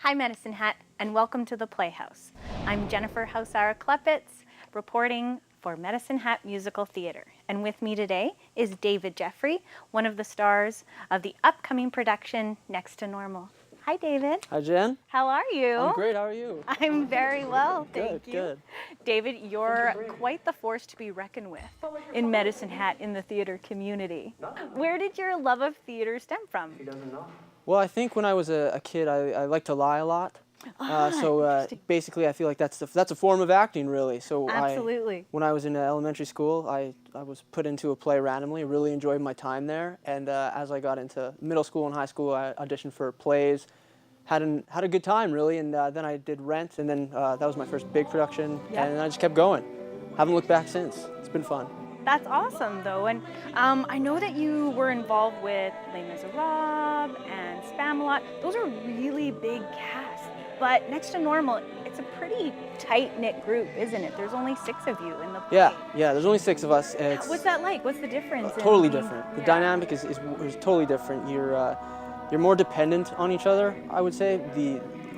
Hi Medicine Hat, and welcome to the Playhouse. I'm Jennifer Hausauer Klepatz, reporting for Medicine Hat Musical Theater. And with me today is David Jeffry, one of the stars of the upcoming production Next to Normal. Hi David. Hi Jen. How are you? I'm great, how are you? I'm very well, thank you. Good. David, you're quite the force to be reckoned with in Medicine Hat in the theater community. Where did your love of theater stem from? Well, I think when I was a kid, I liked to lie a lot. Basically, I feel like that's a form of acting, really. So Absolutely. When I was in elementary school, I was put into a play randomly. Really enjoyed my time there. And as I got into middle school and high school, I auditioned for plays. Had a good time, really. And then I did Rent, and then that was my first big production. Yep. And I just kept going. Haven't looked back since. It's been fun. That's awesome, though. And I know that you were involved with Les Miserables and Spamalot. Those are really big casts. But Next to Normal, it's a pretty tight-knit group, isn't it? There's only 6 of you in the play. Yeah, there's only 6 of us. What's that like? What's the difference? Totally different. The dynamic is totally different. You're more dependent on each other, I would say.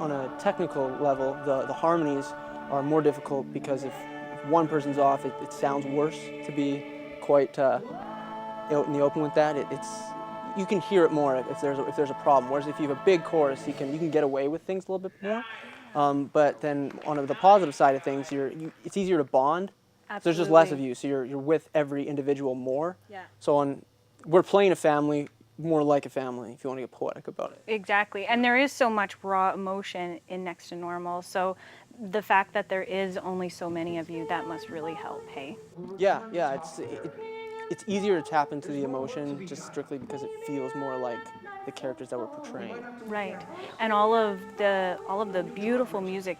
On a technical level, the harmonies are more difficult because if one person's off, it sounds worse, to be quite out in the open with that. You can hear it more if there's a problem. Whereas if you have a big chorus, you can get away with things a little bit more. But then on the positive side of things, it's easier to bond. Absolutely. So there's just less of you, so you're with every individual more. Yeah. So we're playing a family more like a family, if you want to get poetic about it. Exactly, and there is so much raw emotion in Next to Normal, so the fact that there is only so many of you, that must really help, hey? Yeah, it's easier to tap into the emotion just strictly because it feels more like the characters that we're portraying. Right, and all of the beautiful music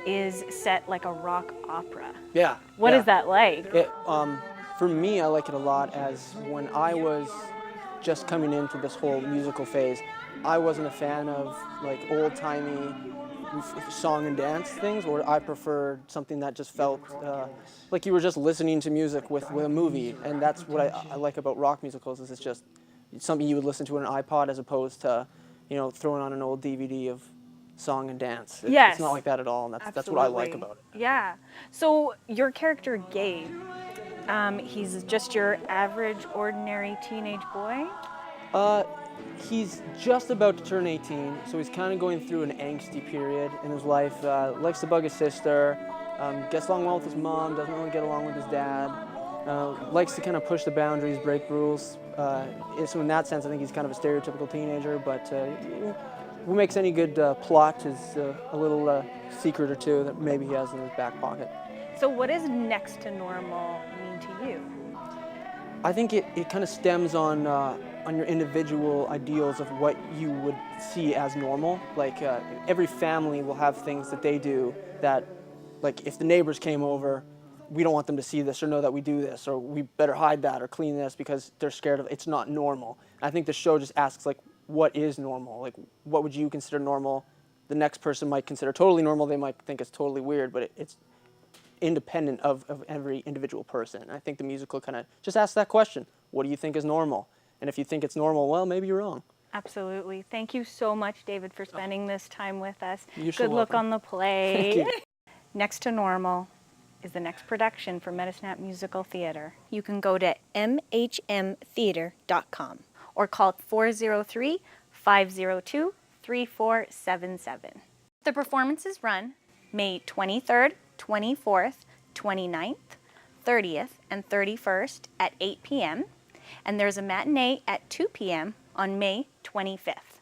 is set like a rock opera. Yeah. What is that like? For me, I like it a lot as when I was just coming into this whole musical phase, I wasn't a fan of like old-timey song and dance things, or I preferred something that just felt like you were just listening to music with a movie. And that's what I like about rock musicals, is it's something you would listen to on an iPod as opposed to, throwing on an old DVD of song and dance. Yes. It's not like that at all, and that's what I like about it. Yeah. So your character, Gabe, he's just your average, ordinary teenage boy? He's just about to turn 18, so he's kind of going through an angsty period in his life. Likes to bug his sister, gets along well with his mom, doesn't really get along with his dad, likes to kind of push the boundaries, break rules. So in that sense, I think he's kind of a stereotypical teenager, but who makes any good plot is a little secret or two that maybe he has in his back pocket. So what does Next to Normal mean to you? I think it kind of stems on your individual ideals of what you would see as normal. Like every family will have things that they do that, like if the neighbors came over, we don't want them to see this or know that we do this, or we better hide that or clean this because they're scared of it's not normal. I think the show just asks like, what is normal? Like, what would you consider normal? The next person might consider totally normal. They might think it's totally weird, but it's independent of every individual person. I think the musical kind of just asks that question. What do you think is normal? And if you think it's normal, well, maybe you're wrong. Absolutely. Thank you so much, David, for spending this time with us. You're so Good luck welcome. on the play. Thank you. Next to Normal is the next production for Medicine Hat Musical Theater. You can go to mhmtheater.com or call 403-502-3477. The performances run May 23rd, 24th, 29th, 30th, and 31st at 8 p.m. And there's a matinee at 2 p.m. on May 25th.